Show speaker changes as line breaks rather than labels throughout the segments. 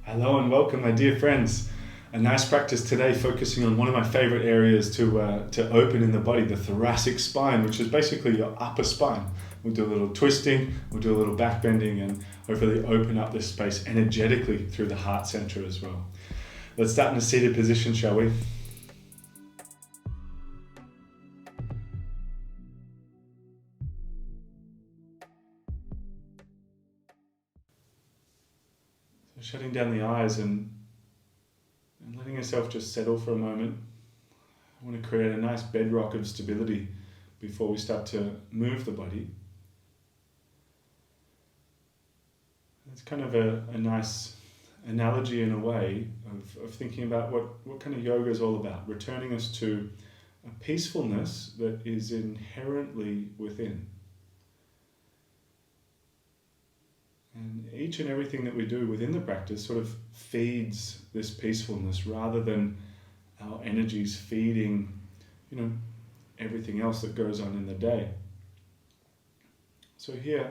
Hello and welcome, my dear friends. A nice practice today focusing on one of my favorite areas to open in the body, the thoracic spine, which is basically your upper spine. We'll do a little twisting, we'll do a little back bending, and hopefully open up this space energetically through the heart center as well. Let's start in a seated position, shall we? So shutting down the eyes and letting yourself just settle for a moment. I want to create a nice bedrock of stability before we start to move the body. It's kind of a nice analogy in a way of thinking about what kind of yoga is all about, returning us to a peacefulness that is inherently within. And each and everything that we do within the practice sort of feeds this peacefulness rather than our energies feeding, everything else that goes on in the day. So here,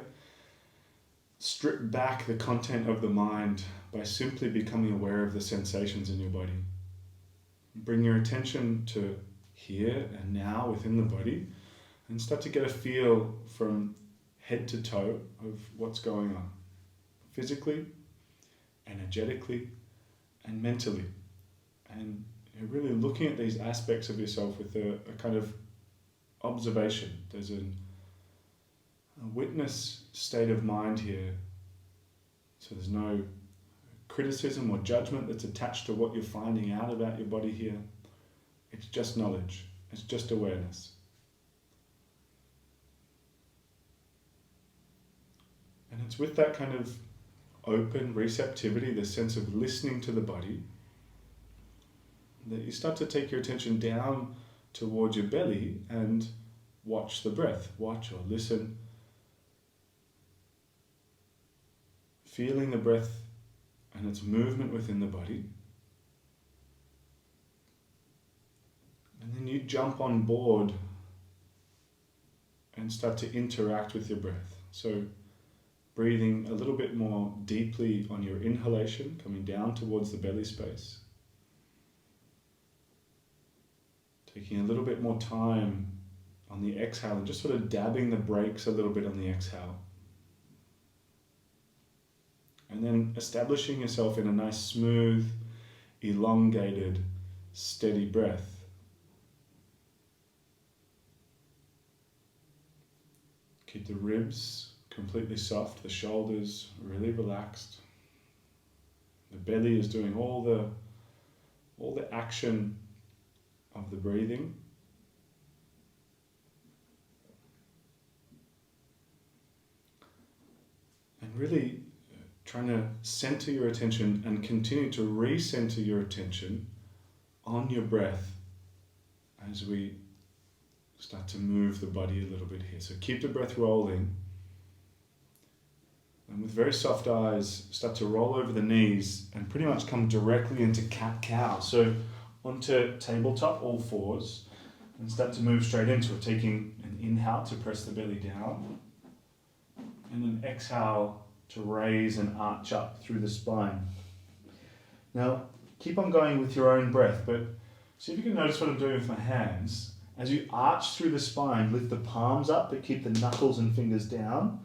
strip back the content of the mind by simply becoming aware of the sensations in your body. Bring your attention to here and now within the body and start to get a feel from head to toe of what's going on. Physically, energetically, and mentally. And you're really looking at these aspects of yourself with a kind of observation. There's a witness state of mind here. So there's no criticism or judgment that's attached to what you're finding out about your body here. It's just knowledge. It's just awareness. And it's with that kind of open receptivity, the sense of listening to the body, that you start to take your attention down towards your belly and watch the breath. Watch or listen. Feeling the breath and its movement within the body. And then you jump on board and start to interact with your breath. So breathing a little bit more deeply on your inhalation, coming down towards the belly space. Taking a little bit more time on the exhale and just sort of dabbing the brakes a little bit on the exhale. And then establishing yourself in a nice, smooth, elongated, steady breath. Keep the ribs completely soft, the shoulders really relaxed. The belly is doing all the action of the breathing. And really trying to center your attention and continue to recenter your attention on your breath as we start to move the body a little bit here. So keep the breath rolling. And with very soft eyes, start to roll over the knees and pretty much come directly into cat-cow. So onto tabletop, all fours, and start to move straight into it, taking an inhale to press the belly down, and an exhale to raise and arch up through the spine. Now, keep on going with your own breath, but see if you can notice what I'm doing with my hands. As you arch through the spine, lift the palms up, but keep the knuckles and fingers down.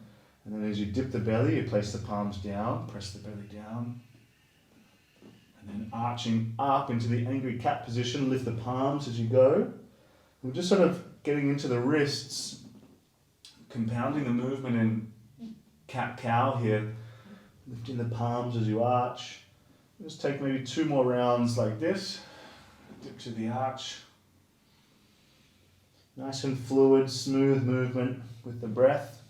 And then as you dip the belly, you place the palms down, press the belly down. And then arching up into the angry cat position, lift the palms as you go. We're just sort of getting into the wrists, compounding the movement in cat-cow here. Lifting the palms as you arch. Just take maybe 2 more rounds like this. Dip to the arch. Nice and fluid, smooth movement with the breath.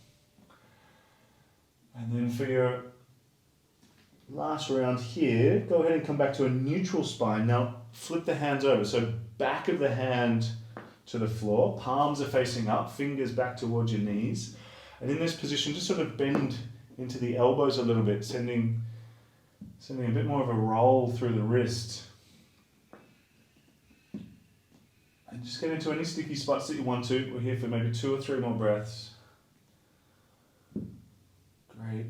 And then for your last round here, go ahead and come back to a neutral spine. Now flip the hands over. So back of the hand to the floor, palms are facing up, fingers back towards your knees. And in this position, just sort of bend into the elbows a little bit, sending a bit more of a roll through the wrist. And just get into any sticky spots that you want to. We're here for maybe 2 or 3 more breaths. Great.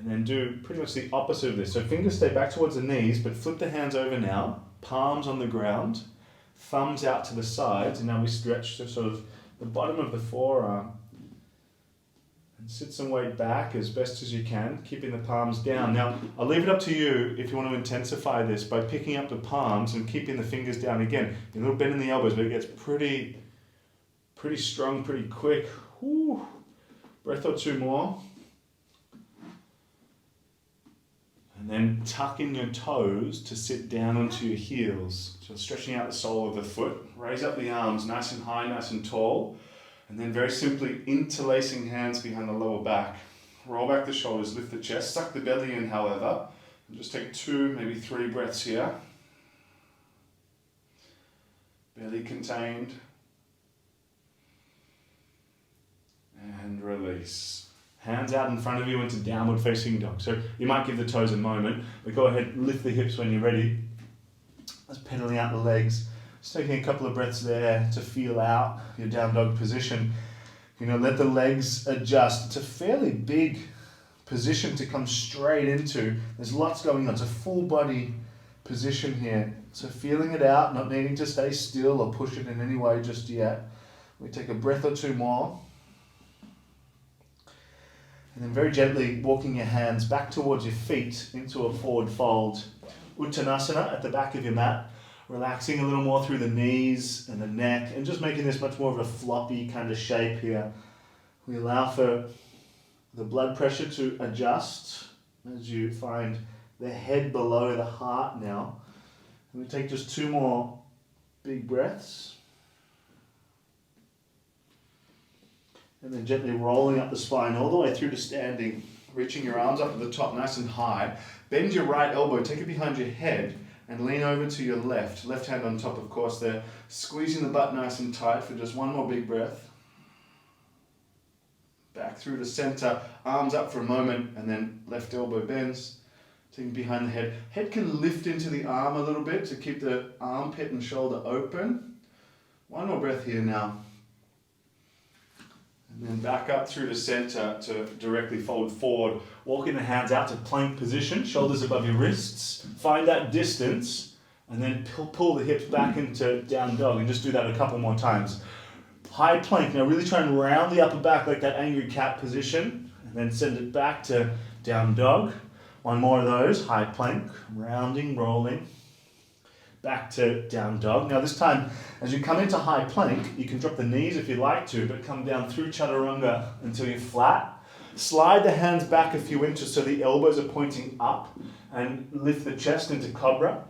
And then do pretty much the opposite of this. So fingers stay back towards the knees, but flip the hands over now, palms on the ground, thumbs out to the sides, and now we stretch to sort of the bottom of the forearm. And sit some weight back as best as you can, keeping the palms down. Now, I'll leave it up to you if you want to intensify this by picking up the palms and keeping the fingers down again. A little bend in the elbows, but it gets pretty strong, pretty quick. Whew. Breath or two more. And then tuck in your toes to sit down onto your heels. So stretching out the sole of the foot. Raise up the arms nice and high, nice and tall. And then very simply interlacing hands behind the lower back. Roll back the shoulders, lift the chest, suck the belly in however. And just take 2, maybe 3 breaths here. Belly contained. And release. Hands out in front of you into downward facing dog. So you might give the toes a moment, but go ahead, lift the hips when you're ready. Let's pedaling out the legs. Just taking a couple of breaths there to feel out your down dog position. Let the legs adjust. It's a fairly big position to come straight into. There's lots going on. It's a full body position here. So feeling it out, not needing to stay still or push it in any way just yet. We take a breath or two more. And then very gently walking your hands back towards your feet into a forward fold. Uttanasana at the back of your mat. Relaxing a little more through the knees and the neck and just making this much more of a floppy kind of shape here. We allow for the blood pressure to adjust as you find the head below the heart now. And we take just 2 more big breaths. And then gently rolling up the spine all the way through to standing, reaching your arms up at the top nice and high. Bend your right elbow, take it behind your head, and lean over to your left. Left hand on top, of course, there. Squeezing the butt nice and tight for just 1 more big breath. Back through to center, arms up for a moment, and then left elbow bends. Taking behind the head. Head can lift into the arm a little bit to keep the armpit and shoulder open. 1 more breath here now. And then back up through to center to directly fold forward. Walking the hands out to plank position, shoulders above your wrists. Find that distance and then pull the hips back into down dog and just do that a couple more times. High plank, now really try and round the upper back like that angry cat position and then send it back to down dog. 1 more of those, high plank, rounding, rolling. Back to down dog. Now this time, as you come into high plank, you can drop the knees if you'd like to, but come down through chaturanga until you're flat. Slide the hands back a few inches so the elbows are pointing up and lift the chest into cobra.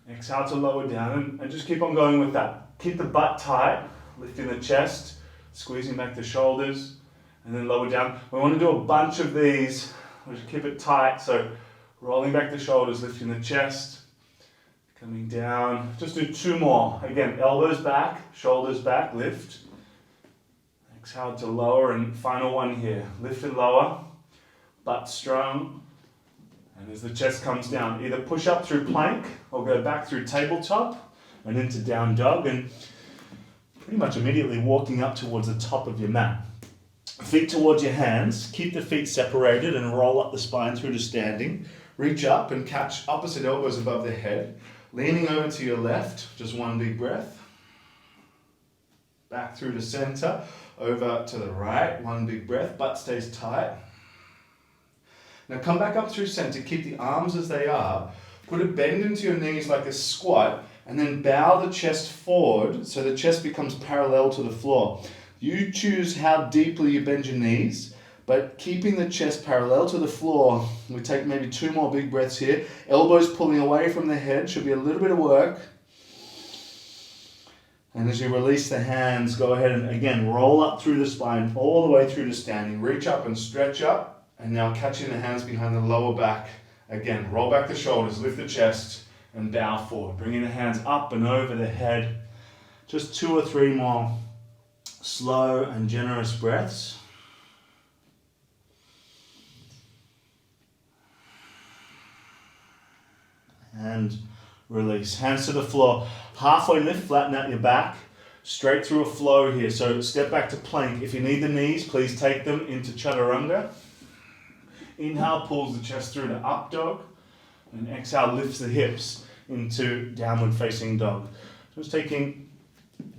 Exhale to lower down and just keep on going with that. Keep the butt tight, lifting the chest, squeezing back the shoulders, and then lower down. We want to do a bunch of these. We'll just keep it tight, so rolling back the shoulders, lifting the chest. Coming down, just do 2 more. Again, elbows back, shoulders back, lift. Exhale to lower and final one here. Lift and lower, butt strong. And as the chest comes down, either push up through plank or go back through tabletop and into down dog and pretty much immediately walking up towards the top of your mat. Feet towards your hands, keep the feet separated and roll up the spine through to standing. Reach up and catch opposite elbows above the head. Leaning over to your left, just 1 big breath. Back through to center, over to the right, 1 big breath, butt stays tight. Now come back up through center, keep the arms as they are, put a bend into your knees like a squat, and then bow the chest forward so the chest becomes parallel to the floor. You choose how deeply you bend your knees, but keeping the chest parallel to the floor. We take maybe 2 more big breaths here. Elbows pulling away from the head, should be a little bit of work. And as you release the hands, go ahead and again roll up through the spine, all the way through to standing. Reach up and stretch up, and now catching the hands behind the lower back. Again, roll back the shoulders, lift the chest, and bow forward. Bringing the hands up and over the head. Just 2 or 3 more slow and generous breaths. And release. Hands to the floor. Halfway lift, flatten out your back. Straight through a flow here. So step back to plank. If you need the knees, please take them into chaturanga. Inhale, pulls the chest through to up dog. And exhale, lifts the hips into downward facing dog. Just taking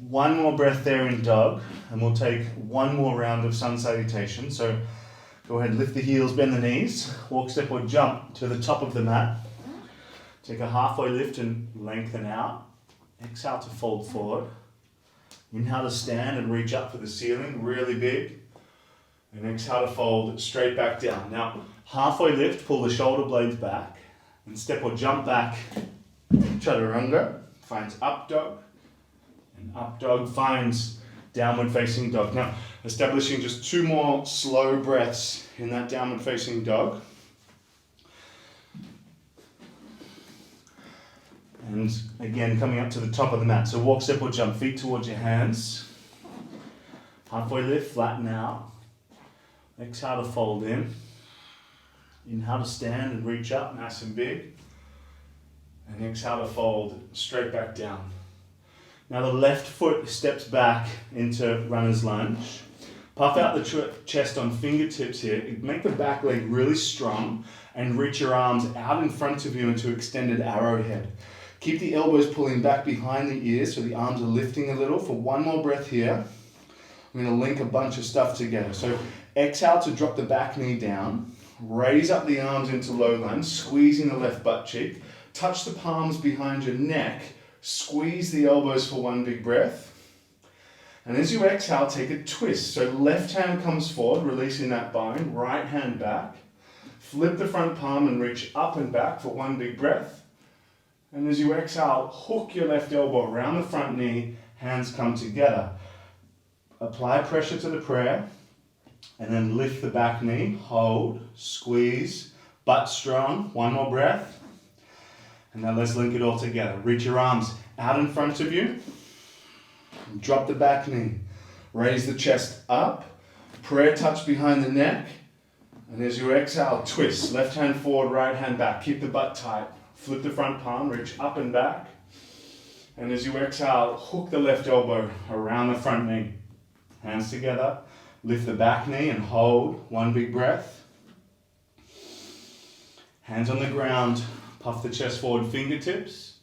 one more breath there in dog, and we'll take one more round of sun salutation. So go ahead, lift the heels, bend the knees, walk, step or jump to the top of the mat. Take a halfway lift and lengthen out. Exhale to fold forward. Inhale to stand and reach up for the ceiling, really big. And exhale to fold straight back down. Now, halfway lift, pull the shoulder blades back. And step or jump back. Chaturanga finds up dog. And up dog finds downward facing dog. Now, establishing just 2 more slow breaths in that downward facing dog. And again, coming up to the top of the mat. So walk, step or jump, feet towards your hands. Halfway lift, flatten out. Exhale to fold in. Inhale to stand and reach up, nice and big. And exhale to fold straight back down. Now the left foot steps back into runner's lunge. Puff out the chest on fingertips here. Make the back leg really strong and reach your arms out in front of you into extended arrowhead. Keep the elbows pulling back behind the ears so the arms are lifting a little. For one more breath here, I'm going to link a bunch of stuff together. So exhale to drop the back knee down. Raise up the arms into low lunge, squeezing the left butt cheek. Touch the palms behind your neck. Squeeze the elbows for one big breath. And as you exhale, take a twist. So left hand comes forward, releasing that bind. Right hand back. Flip the front palm and reach up and back for one big breath. And as you exhale, hook your left elbow around the front knee. Hands come together. Apply pressure to the prayer. And then lift the back knee. Hold. Squeeze. Butt strong. One more breath. And now let's link it all together. Reach your arms out in front of you. Drop the back knee. Raise the chest up. Prayer touch behind the neck. And as you exhale, twist. Left hand forward, right hand back. Keep the butt tight. Flip the front palm, reach up and back. And as you exhale, hook the left elbow around the front knee. Hands together. Lift the back knee and hold. One big breath. Hands on the ground. Puff the chest forward, fingertips.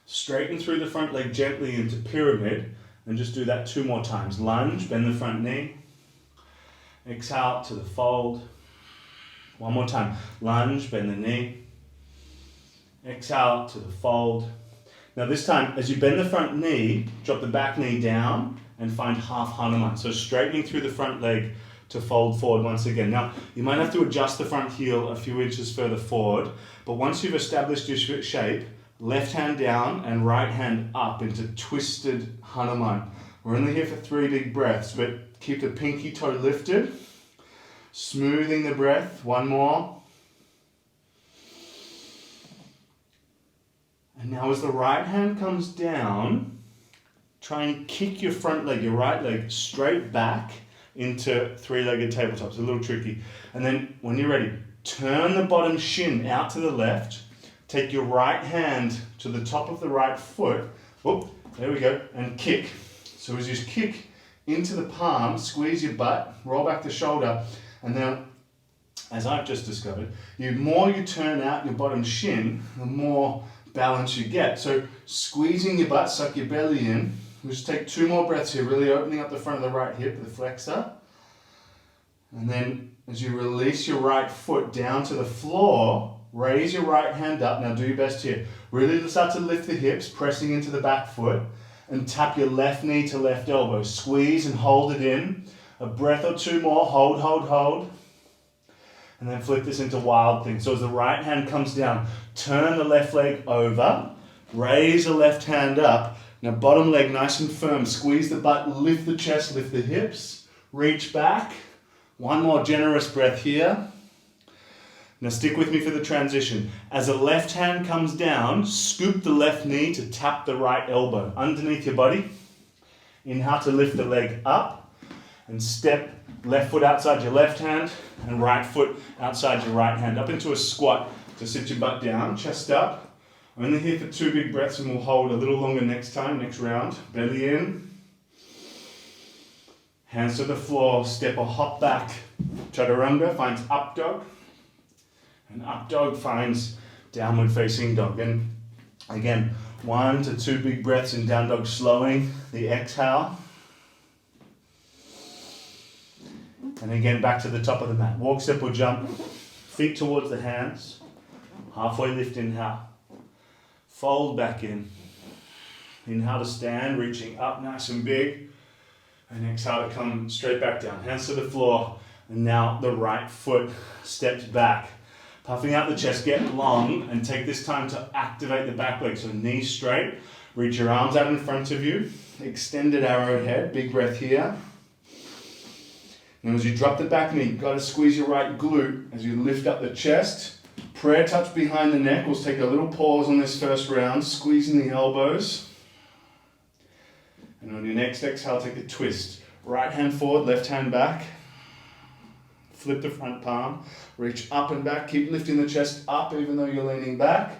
Straighten through the front leg gently into pyramid. And just do that 2 more times. Lunge, bend the front knee. Exhale to the fold. One more time. Lunge, bend the knee. Exhale to the fold. Now this time, as you bend the front knee, drop the back knee down and find half Hanuman. So straightening through the front leg to fold forward once again. Now, you might have to adjust the front heel a few inches further forward, but once you've established your shape, left hand down and right hand up into twisted Hanuman. We're only here for 3 big breaths, but keep the pinky toe lifted. Smoothing the breath. One more. And now as the right hand comes down, try and kick your front leg, your right leg, straight back into 3-legged tabletop. It's a little tricky. And then when you're ready, turn the bottom shin out to the left. Take your right hand to the top of the right foot. Whoop, there we go. And kick. So as you kick into the palm, squeeze your butt, roll back the shoulder. And then, as I've just discovered, the more you turn out your bottom shin, the more balance you get. So squeezing your butt, suck your belly in. We'll just take 2 more breaths here, really opening up the front of the right hip, the flexor. And then as you release your right foot down to the floor, raise your right hand up. Now do your best here. Really start to lift the hips, pressing into the back foot, and tap your left knee to left elbow. Squeeze and hold it in. A breath or 2 more. Hold, hold, hold. And then flip this into wild thing. So as the right hand comes down, turn the left leg over, raise the left hand up. Now bottom leg nice and firm. Squeeze the butt, lift the chest, lift the hips, reach back. One more generous breath here. Now stick with me for the transition. As the left hand comes down, scoop the left knee to tap the right elbow underneath your body. Inhale to lift the leg up and step left foot outside your left hand and right foot outside your right hand up into a squat to sit your butt down, chest up. Only here for 2 big breaths and we'll hold a little longer next time, next round. Belly in. Hands to the floor, step or hop back. Chaturanga finds up dog. And up dog finds downward facing dog. And again, 1 to 2 big breaths in down dog, slowing the exhale. And again, back to the top of the mat. Walk, step or jump, feet towards the hands. Halfway lift, inhale. Fold back in. Inhale to stand, reaching up nice and big. And exhale to come straight back down. Hands to the floor. And now the right foot steps back. Puffing out the chest, get long, and take this time to activate the back leg. So knees straight. Reach your arms out in front of you. Extended arrowhead. Big breath here. And as you drop the back knee, you've got to squeeze your right glute as you lift up the chest. Prayer touch behind the neck. We'll take a little pause on this first round, squeezing the elbows. And on your next exhale, take a twist. Right hand forward, left hand back. Flip the front palm. Reach up and back. Keep lifting the chest up even though you're leaning back.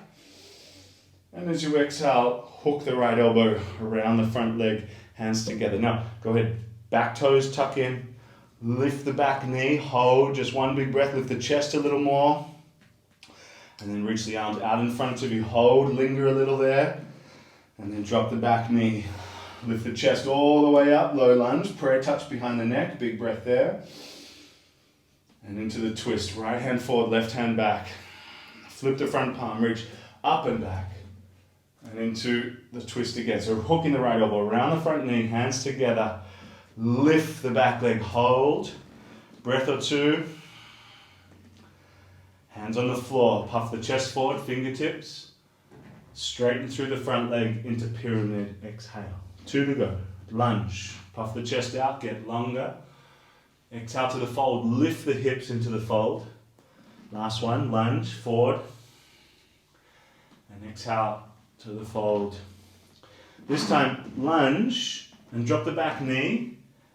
And as you exhale, hook the right elbow around the front leg, hands together. Now, go ahead. Back toes tuck in. Lift the back knee, hold, just one big breath, lift the chest a little more. And then reach the arms out in front of you, hold, linger a little there. And then drop the back knee. Lift the chest all the way up, low lunge, prayer touch behind the neck, big breath there. And into the twist, right hand forward, left hand back. Flip the front palm, reach up and back. And into the twist again. So hooking the right elbow around the front knee, hands together. Lift the back leg, hold, breath or two. Hands on the floor, puff the chest forward, fingertips. Straighten through the front leg into pyramid, exhale. 2 to go, lunge, puff the chest out, get longer. Exhale to the fold, lift the hips into the fold. Last one, lunge, forward. And exhale to the fold. This time, lunge and drop the back knee.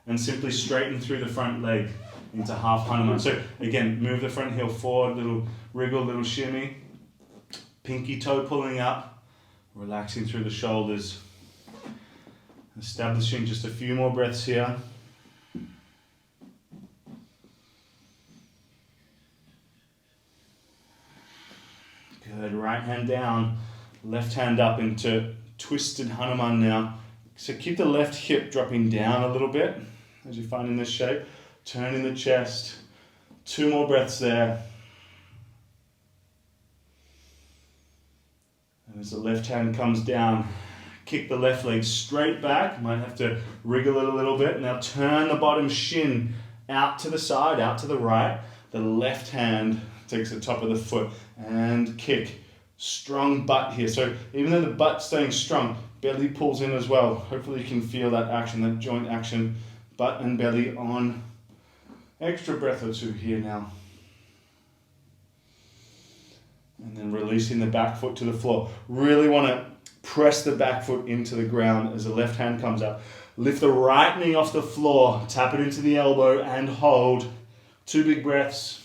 And simply straighten through the front leg into half Hanuman. So again, move the front heel forward, little wriggle, little shimmy. Pinky toe pulling up, relaxing through the shoulders. Establishing just a few more breaths here. Good, right hand down, left hand up into twisted Hanuman now. So keep the left hip dropping down a little bit as you find in this shape. Turning the chest. 2 more breaths there. And as the left hand comes down, kick the left leg straight back. Might have to wriggle it a little bit. Now turn the bottom shin out to the side, out to the right. The left hand takes the top of the foot and kick. Strong butt here. So even though the butt's staying strong, belly pulls in as well. Hopefully you can feel that action, that joint action, butt and belly on. Extra breath or 2 here now. And then releasing the back foot to the floor. Really want to press the back foot into the ground as the left hand comes up. Lift the right knee off the floor, tap it into the elbow and hold. 2 big breaths.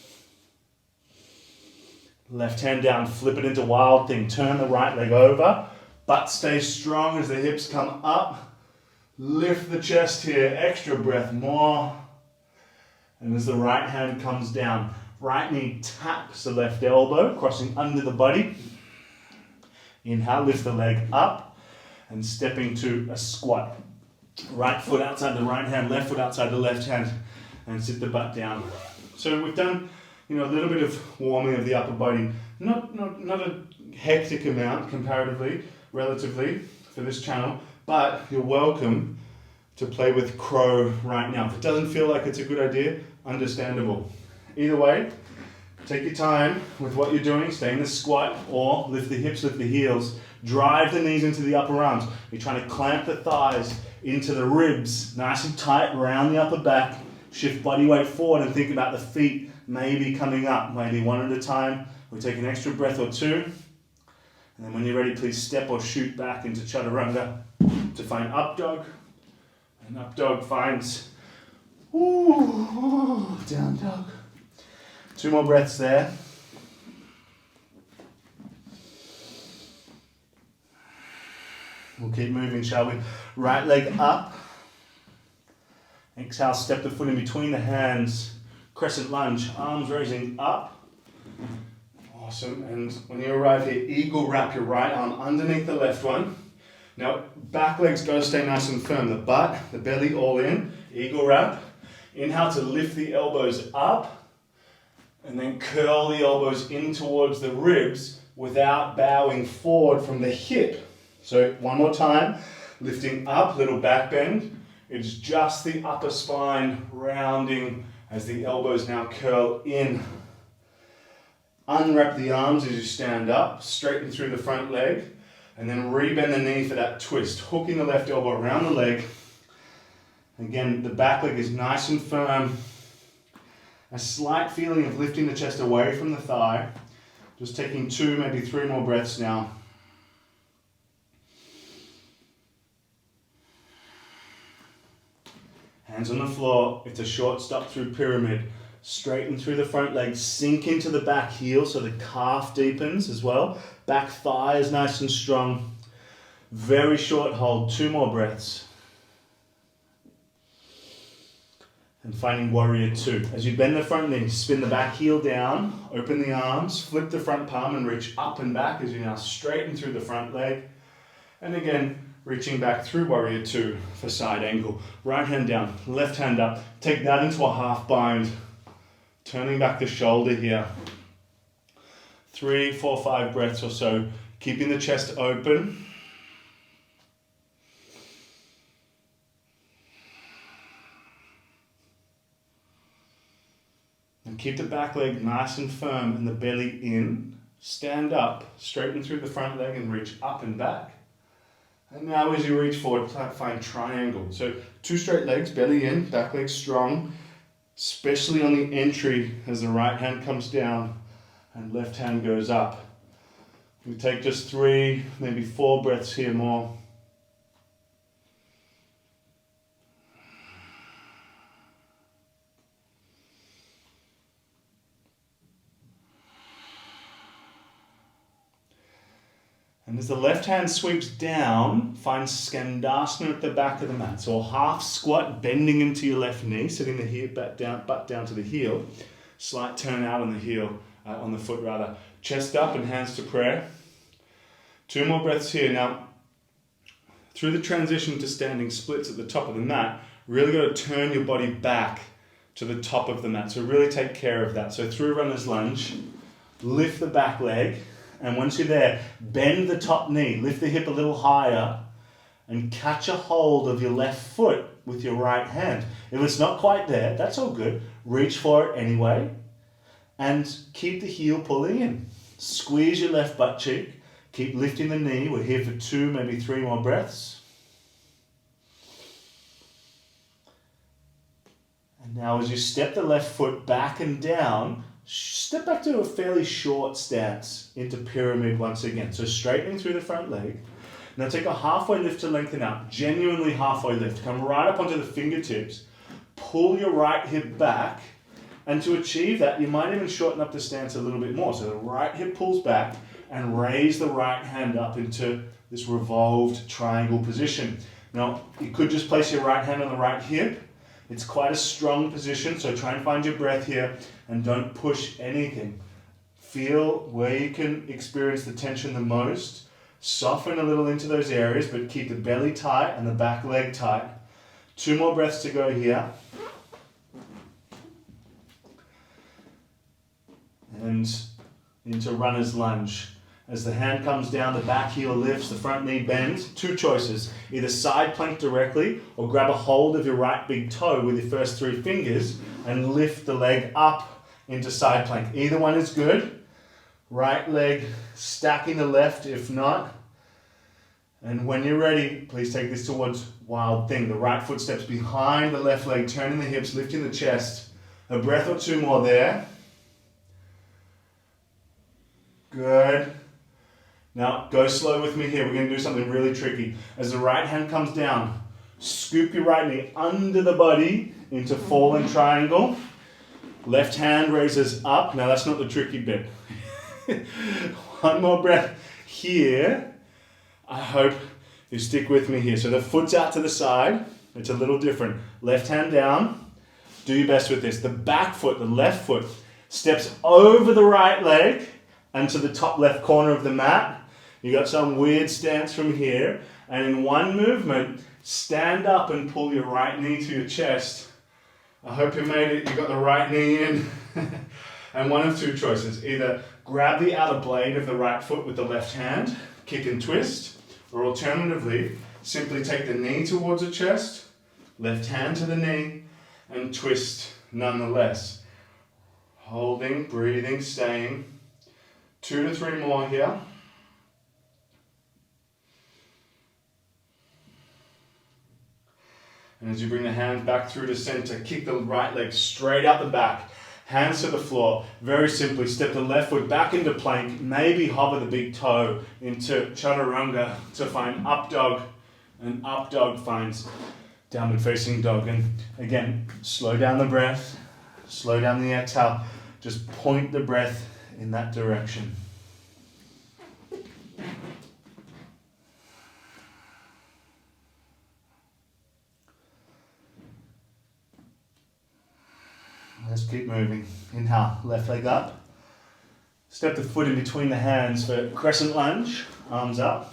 Left hand down, flip it into wild thing. Turn the right leg over. Butt stays strong as the hips come up. Lift the chest here, extra breath, more. And as the right hand comes down, right knee taps the left elbow, crossing under the body. Inhale, lift the leg up and stepping to a squat. Right foot outside the right hand, left foot outside the left hand, and sit the butt down. So we've done, a little bit of warming of the upper body. Not a hectic amount comparatively, relatively, for this channel, but you're welcome to play with crow right now. If it doesn't feel like it's a good idea, understandable. Either way, take your time with what you're doing. Stay in the squat or lift the hips, lift the heels. Drive the knees into the upper arms. You're trying to clamp the thighs into the ribs, nice and tight around the upper back. Shift body weight forward and think about the feet maybe coming up, maybe one at a time. We'll take an extra breath or 2. And then when you're ready, please step or shoot back into chaturanga to find up dog. And up dog finds down dog. 2 more breaths there. We'll keep moving, shall we? Right leg up. Exhale, step the foot in between the hands. Crescent lunge, arms raising up. Awesome. And when you arrive here, eagle wrap your right arm underneath the left one. Now, back legs got to stay nice and firm. The butt, the belly all in. Eagle wrap. Inhale to lift the elbows up. And then curl the elbows in towards the ribs without bowing forward from the hip. So one more time. Lifting up, little back bend. It's just the upper spine rounding as the elbows now curl in. Unwrap the arms as you stand up, straighten through the front leg, and then rebend the knee for that twist, hooking the left elbow around the leg. Again, the back leg is nice and firm. A slight feeling of lifting the chest away from the thigh. Just taking 2, maybe 3 more breaths now. Hands on the floor. It's a short stop through pyramid. Straighten through the front leg, sink into the back heel so the calf deepens as well. Back thigh is nice and strong. Very short hold, 2 more breaths. And finding warrior 2. As you bend the front knee, spin the back heel down, open the arms, flip the front palm and reach up and back as you now straighten through the front leg. And again, reaching back through warrior 2 for side angle. Right hand down, left hand up. Take that into a half bind. Turning back the shoulder here. 3, 4, 5 breaths or so. Keeping the chest open. And keep the back leg nice and firm and the belly in. Stand up, straighten through the front leg and reach up and back. And now as you reach forward, find triangle. So 2 straight legs, belly in, back leg strong. Especially on the entry as the right hand comes down and left hand goes up. We take just 3, maybe 4 breaths here more. And as the left hand sweeps down, find Skandasana at the back of the mat. So a half squat, bending into your left knee, sitting the heel back down, butt down to the heel. Slight turn out on the heel, on the foot rather. Chest up and hands to prayer. 2 more breaths here. Now, through the transition to standing splits at the top of the mat, really got to turn your body back to the top of the mat. So really take care of that. So through runner's lunge, lift the back leg. And once you're there, bend the top knee, lift the hip a little higher, and catch a hold of your left foot with your right hand. If it's not quite there, that's all good. Reach for it anyway, and keep the heel pulling in. Squeeze your left butt cheek, keep lifting the knee. We're here for 2, maybe 3 more breaths. And now as you step the left foot back and down, step back to a fairly short stance into pyramid once again. So straightening through the front leg. Now take a halfway lift to lengthen out. Genuinely halfway lift. Come right up onto the fingertips. Pull your right hip back. And to achieve that, you might even shorten up the stance a little bit more. So the right hip pulls back and raise the right hand up into this revolved triangle position. Now, you could just place your right hand on the right hip. It's quite a strong position, so try and find your breath here and don't push anything. Feel where you can experience the tension the most. Soften a little into those areas, but keep the belly tight and the back leg tight. 2 more breaths to go here. And into runner's lunge. As the hand comes down, the back heel lifts, the front knee bends. 2 choices. Either side plank directly or grab a hold of your right big toe with your first 3 fingers and lift the leg up into side plank. Either one is good. Right leg stacking the left if not. And when you're ready, please take this towards wild thing. The right foot steps behind the left leg, turning the hips, lifting the chest. A breath or 2 more there. Good. Now, go slow with me here. We're going to do something really tricky. As the right hand comes down, scoop your right knee under the body into fallen triangle. Left hand raises up. Now, that's not the tricky bit. 1 more breath here. I hope you stick with me here. So the foot's out to the side. It's a little different. Left hand down. Do your best with this. The back foot, the left foot, steps over the right leg and to the top left corner of the mat. You got some weird stance from here, and in one movement, stand up and pull your right knee to your chest. I hope you made it, you got the right knee in. And one of two choices, either grab the outer blade of the right foot with the left hand, kick and twist, or alternatively, simply take the knee towards the chest, left hand to the knee, and twist nonetheless. Holding, breathing, staying. 2 to 3 more here. And as you bring the hands back through to center, kick the right leg straight out the back, hands to the floor. Very simply, step the left foot back into plank, maybe hover the big toe into chaturanga to find up dog, and up dog finds downward facing dog. And again, slow down the breath, slow down the exhale, just point the breath in that direction. Let's keep moving. Inhale, left leg up. Step the foot in between the hands for crescent lunge, arms up.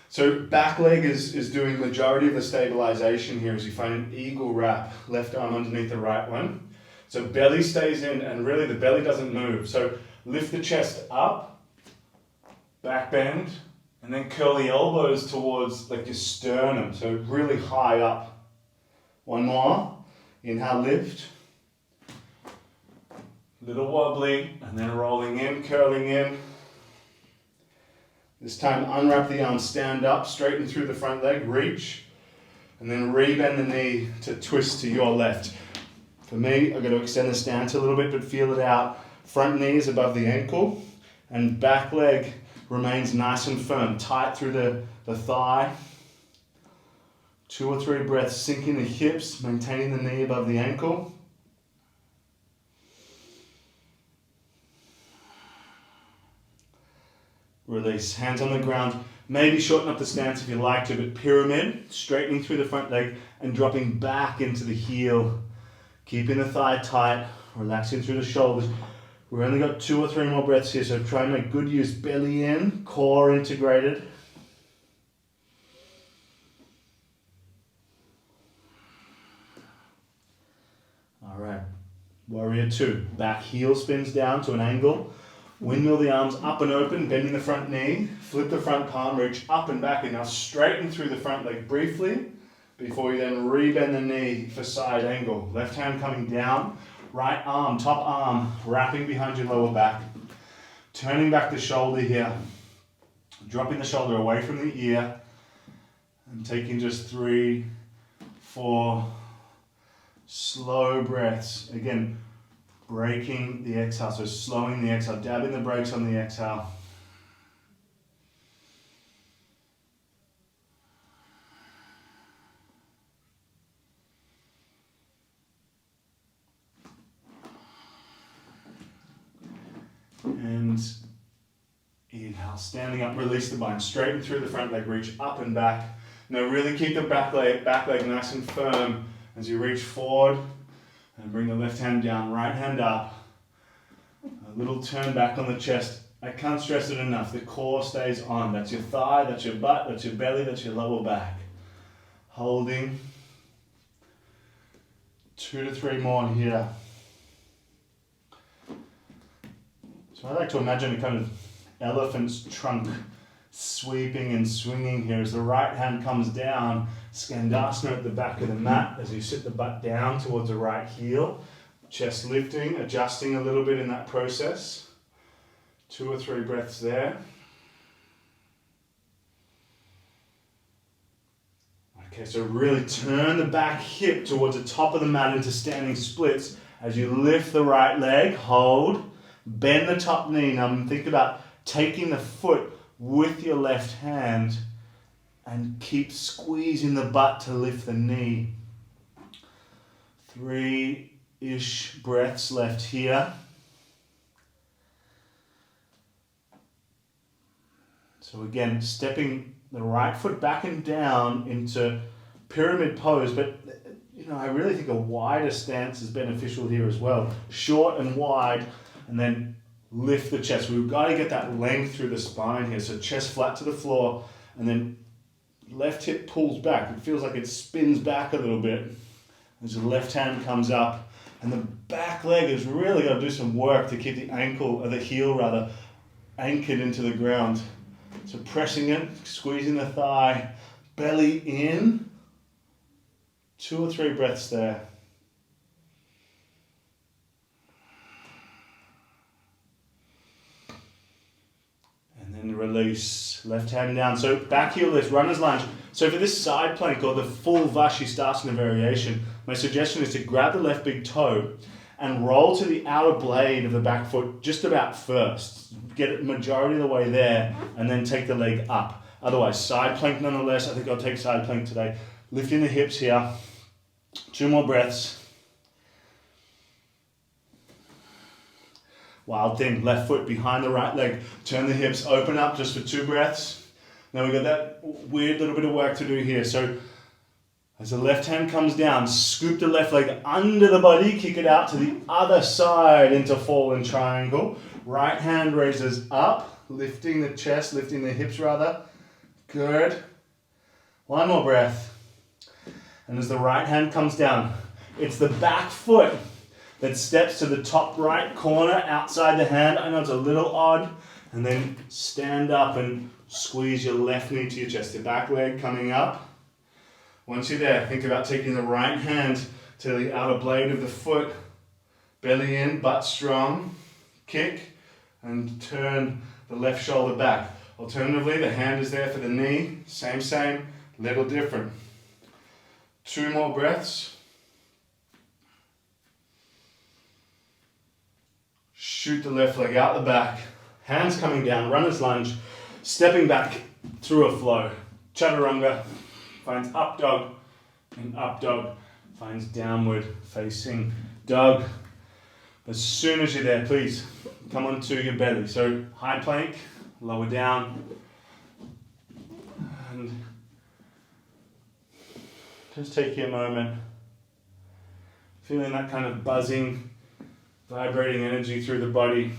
So back leg is doing majority of the stabilization here as you find an eagle wrap, left arm underneath the right one. So belly stays in and really the belly doesn't move. So lift the chest up, back bend, and then curl the elbows towards like your sternum. So really high up. One more. Inhale, lift. Little wobbly, and then rolling in, curling in. This time unwrap the arms, stand up, straighten through the front leg, reach, and then rebend the knee to twist to your left. For me, I've got to extend the stance a little bit, but feel it out. Front knee is above the ankle, and back leg remains nice and firm, tight through the thigh. 2 or 3 breaths, sinking the hips, maintaining the knee above the ankle. Release, hands on the ground. Maybe shorten up the stance if you like to, but pyramid, straightening through the front leg and dropping back into the heel. Keeping the thigh tight, relaxing through the shoulders. We've only got 2 or 3 more breaths here, so try and make good use. Belly in, core integrated. All right, warrior 2. Back heel spins down to an angle. Windmill the arms up and open, bending the front knee, flip the front palm, reach up and back, and now straighten through the front leg briefly before you then rebend the knee for side angle. Left hand coming down, right arm, top arm, wrapping behind your lower back. Turning back the shoulder here, dropping the shoulder away from the ear, and taking just 3, 4 slow breaths. Again, breaking the exhale, so slowing the exhale, dabbing the brakes on the exhale. And inhale, standing up, release the bind, straighten through the front leg, reach up and back. Now really keep the back leg nice and firm as you reach forward. And bring the left hand down, right hand up. A little turn back on the chest. I can't stress it enough. The core stays on. That's your thigh, that's your butt, that's your belly, that's your lower back. Holding. 2 to 3 more here. So I like to imagine a kind of elephant's trunk sweeping and swinging here as the right hand comes down. Skandasana at the back of the mat as you sit the butt down towards the right heel. Chest lifting, adjusting a little bit in that process. 2 or 3 breaths there. Okay, so really turn the back hip towards the top of the mat into standing splits as you lift the right leg, hold, bend the top knee. Now think about taking the foot with your left hand and keep squeezing the butt to lift the knee. 3-ish breaths left here. So again, stepping the right foot back and down into pyramid pose, but I really think a wider stance is beneficial here as well. Short and wide, and then lift the chest. We've got to get that length through the spine here. So chest flat to the floor, and then left hip pulls back. It feels like it spins back a little bit as the left hand comes up. And the back leg is really got to do some work to keep the ankle, or the heel rather, anchored into the ground. So pressing it, squeezing the thigh, belly in. 2 or 3 breaths there. And then release, left hand down. So back heel lift, runner's lunge. So for this side plank or the full Vashisthasana variation, my suggestion is to grab the left big toe and roll to the outer blade of the back foot just about first. Get it majority of the way there and then take the leg up. Otherwise, side plank nonetheless. I think I'll take side plank today. Lifting the hips here. 2 more breaths. Wild thing, left foot behind the right leg. Turn the hips, open up just for 2 breaths. Now we've got that weird little bit of work to do here. So as the left hand comes down, scoop the left leg under the body, kick it out to the other side into fallen triangle. Right hand raises up, lifting the chest, lifting the hips rather. Good. 1 more breath. And as the right hand comes down, it's the back foot that steps to the top right corner outside the hand. I know it's a little odd. And then stand up and squeeze your left knee to your chest. The back leg coming up. Once you're there, think about taking the right hand to the outer blade of the foot. Belly in, butt strong. Kick and turn the left shoulder back. Alternatively, the hand is there for the knee. Same, little different. 2 more breaths. Shoot the left leg out the back. Hands coming down, runner's lunge. Stepping back through a flow. Chaturanga finds up dog, and up dog finds downward facing dog. As soon as you're there, please come onto your belly. So high plank, lower down, and just take your moment, feeling that kind of buzzing, vibrating energy through the body.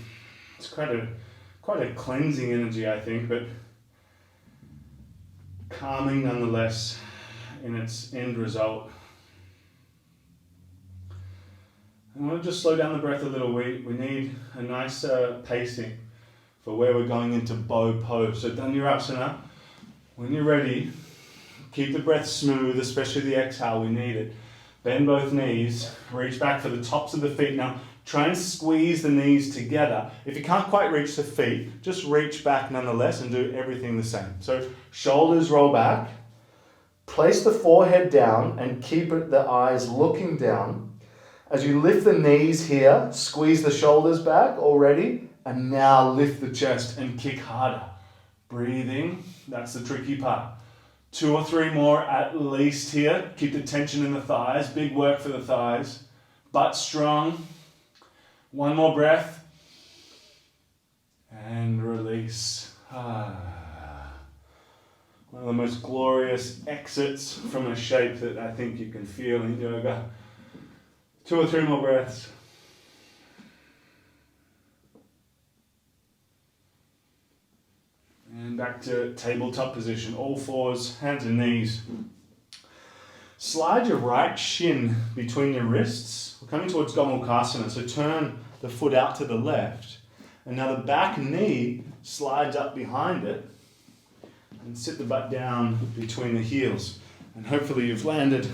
It's quite a cleansing energy, I think, but calming nonetheless in its end result. I want to just slow down the breath a little. We need a nice pacing for where we're going into bow pose. So Dhanurasana, when you're ready, keep the breath smooth, especially the exhale, we need it. Bend both knees, reach back for the tops of the feet. Now, try and squeeze the knees together. If you can't quite reach the feet, just reach back nonetheless and do everything the same. So shoulders roll back, place the forehead down and keep the eyes looking down. As you lift the knees here, squeeze the shoulders back already, and now lift the chest and kick harder. Breathing, that's the tricky part. 2 or 3 more at least here. Keep the tension in the thighs, big work for the thighs. Butt strong. 1 more breath. And release. One of the most glorious exits from a shape that I think you can feel in yoga. 2 or 3 more breaths. And back to tabletop position. All fours, hands and knees. Slide your right shin between your wrists. We're coming towards Gomukhasana, so turn the foot out to the left. And now the back knee slides up behind it. And sit the butt down between the heels. And hopefully you've landed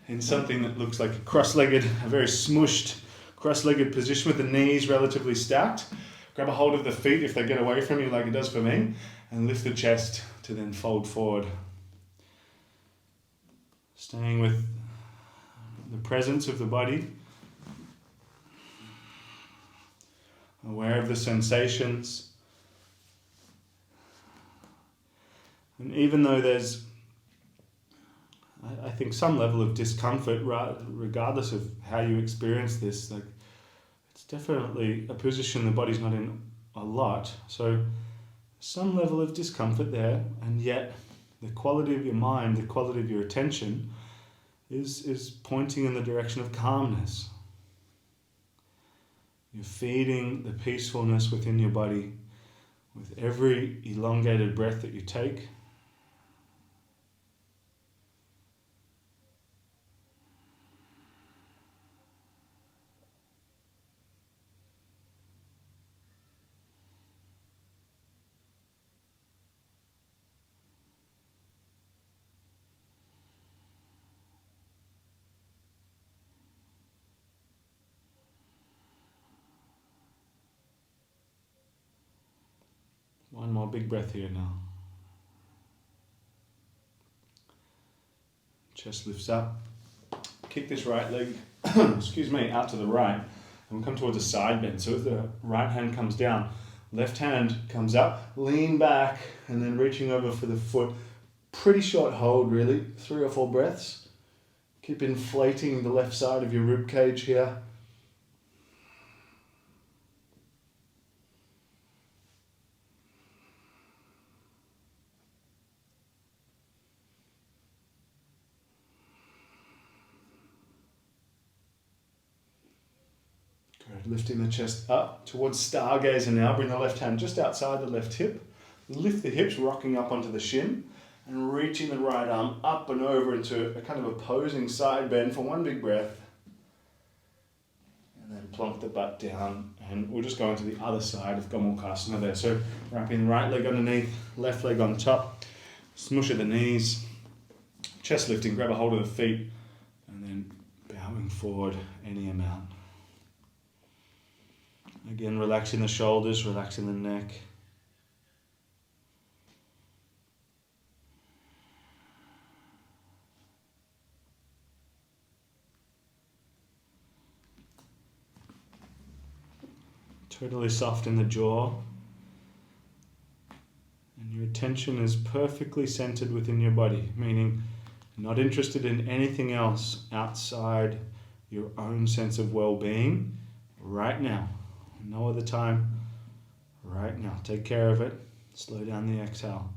in something that looks like a cross-legged, a very smooshed cross-legged position with the knees relatively stacked. Grab a hold of the feet if they get away from you like it does for me, and lift the chest to then fold forward. Staying with the presence of the body. Aware of the sensations. And even though there's, I think, some level of discomfort, regardless of how you experience this, like, it's definitely a position the body's not in a lot. So some level of discomfort there, and yet the quality of your mind, the quality of your attention is pointing in the direction of calmness. You're feeding the peacefulness within your body with every elongated breath that you take. One more big breath here now. Chest lifts up. Kick this right leg, excuse me, out to the right. And we'll come towards a side bend. So if the right hand comes down, left hand comes up, lean back, and then reaching over for the foot. Pretty short hold, really. 3 or 4 breaths. Keep inflating the left side of your rib cage here. Good. Lifting the chest up towards stargazer now. Bring the left hand just outside the left hip. Lift the hips, rocking up onto the shin. And reaching the right arm up and over into a kind of opposing side bend for one big breath. And then plonk the butt down. And we'll just go into the other side of Gomukhasana there. So wrapping the right leg underneath, left leg on top. Smush at the knees. Chest lifting, grab a hold of the feet. And then bowing forward any amount. Again, relaxing the shoulders, relaxing the neck. Totally soft in the jaw. And your attention is perfectly centered within your body, meaning not interested in anything else outside your own sense of well-being right now. No other time, right now. Take care of it. Slow down the exhale.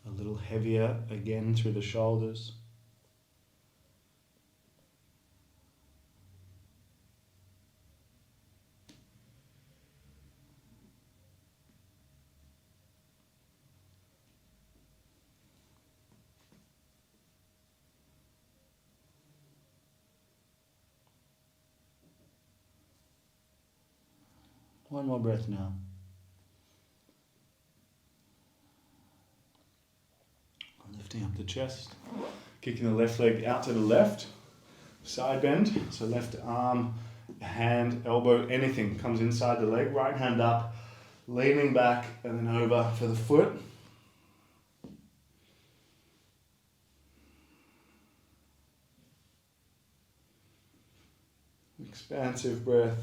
A little heavier again through the shoulders. One more breath now. Lifting up the chest. Kicking the left leg out to the left. Side bend. So left arm, hand, elbow, anything comes inside the leg. Right hand up. Leaning back and then over for the foot. Expansive breath.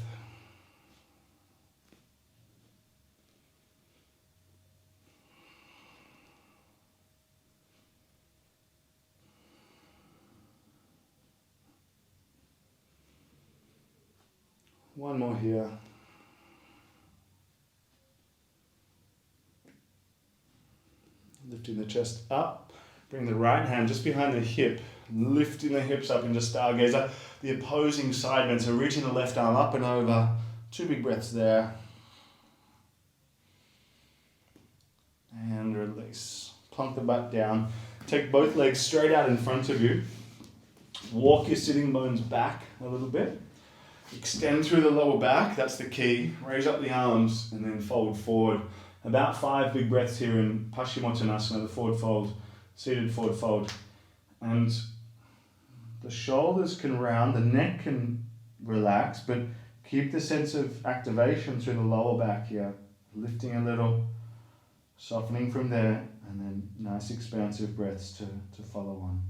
One more here. Lifting the chest up. Bring the right hand just behind the hip. Lifting the hips up into stargazer. The opposing side bend. So reaching the left arm up and over. 2 big breaths there. And release. Plunk the butt down. Take both legs straight out in front of you. Walk your sitting bones back a little bit. Extend through the lower back, that's the key. Raise up the arms and then fold forward. About 5 big breaths here in Paschimottanasana, the forward fold, seated forward fold. And the shoulders can round, the neck can relax, but keep the sense of activation through the lower back here. Lifting a little, softening from there, and then nice expansive breaths to follow on.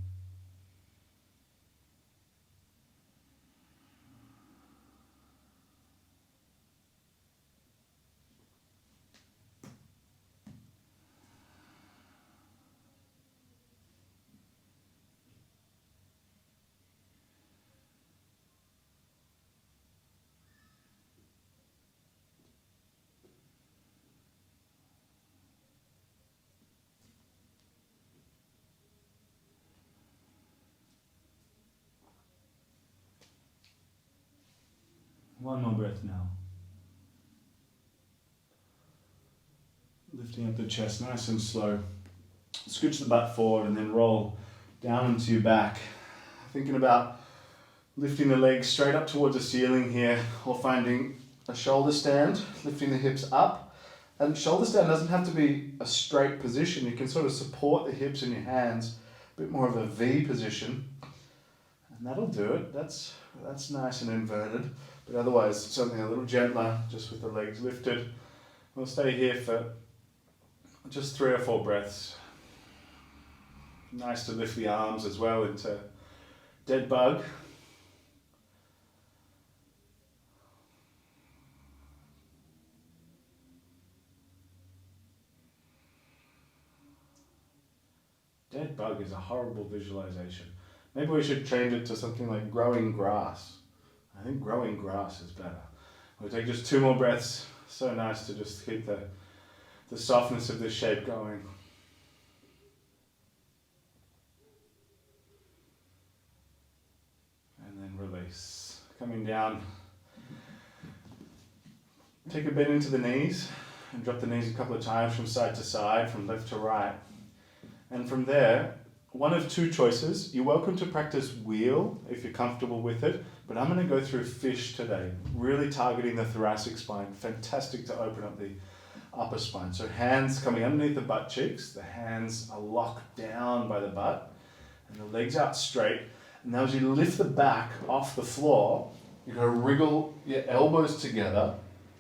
One more breath now. Lifting up the chest nice and slow. Scooch the butt forward and then roll down into your back. Thinking about lifting the legs straight up towards the ceiling here, or finding a shoulder stand, lifting the hips up. And shoulder stand doesn't have to be a straight position. You can sort of support the hips in your hands, a bit more of a V position. And that'll do it. That's nice and inverted. But otherwise, something a little gentler, just with the legs lifted. We'll stay here for just 3 or 4 breaths. Nice to lift the arms as well into dead bug. Dead bug is a horrible visualization. Maybe we should change it to something like growing grass. I think growing grass is better. We'll take just 2 more breaths. So nice to just keep the softness of this shape going. And then release. Coming down. Take a bend into the knees and drop the knees a couple of times from side to side, from left to right. And from there, one of 2 choices. You're welcome to practice wheel if you're comfortable with it, but I'm going to go through fish today, really targeting the thoracic spine. Fantastic to open up the upper spine. So hands coming underneath the butt cheeks, the hands are locked down by the butt, and the legs out straight. And now as you lift the back off the floor, you're going to wriggle your elbows together,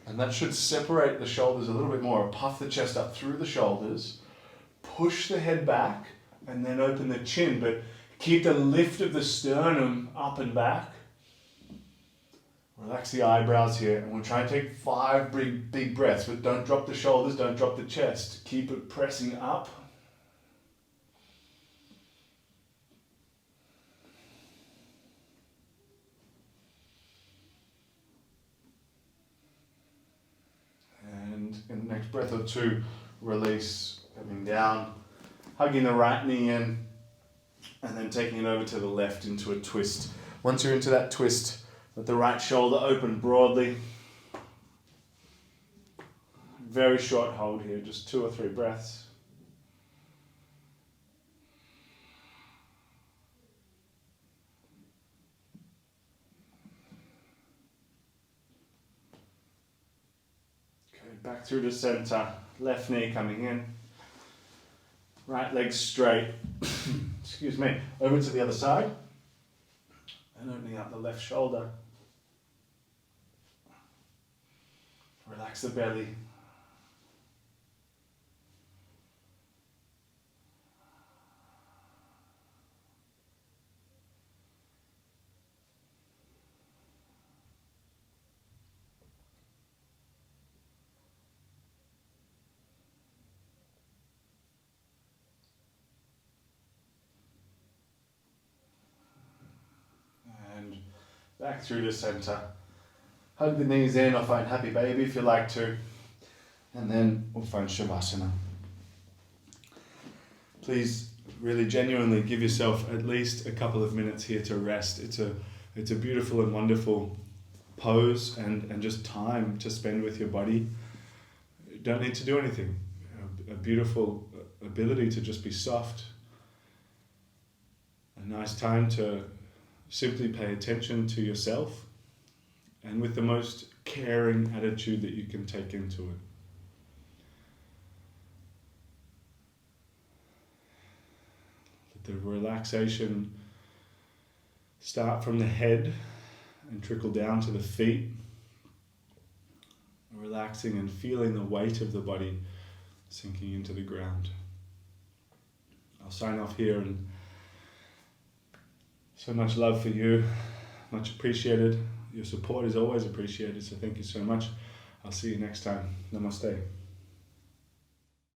and that should separate the shoulders a little bit more. Puff the chest up through the shoulders, push the head back, and then open the chin, but keep the lift of the sternum up and back. Relax the eyebrows here, and we'll try and take 5 big breaths, but don't drop the shoulders, don't drop the chest. Keep it pressing up. And in the next breath or 2, release, coming down, hugging the right knee in, and then taking it over to the left into a twist. Once you're into that twist, let the right shoulder open broadly. Very short hold here, just 2 or 3 breaths. Okay, back through the center, left knee coming in. Right leg straight, excuse me, over to the other side, and opening up the left shoulder. Relax the belly. Back through the center. Hug the knees in, or find happy baby if you like to. And then we'll find shavasana. Please really genuinely give yourself at least a couple of minutes here to rest. It's a beautiful and wonderful pose and just time to spend with your body. You don't need to do anything. A beautiful ability to just be soft. A nice time to simply pay attention to yourself, and with the most caring attitude that you can take into it. Let the relaxation start from the head and trickle down to the feet, relaxing and feeling the weight of the body sinking into the ground. I'll sign off here, and so much love for you, much appreciated. Your support is always appreciated, so thank you so much. I'll see you next time. Namaste.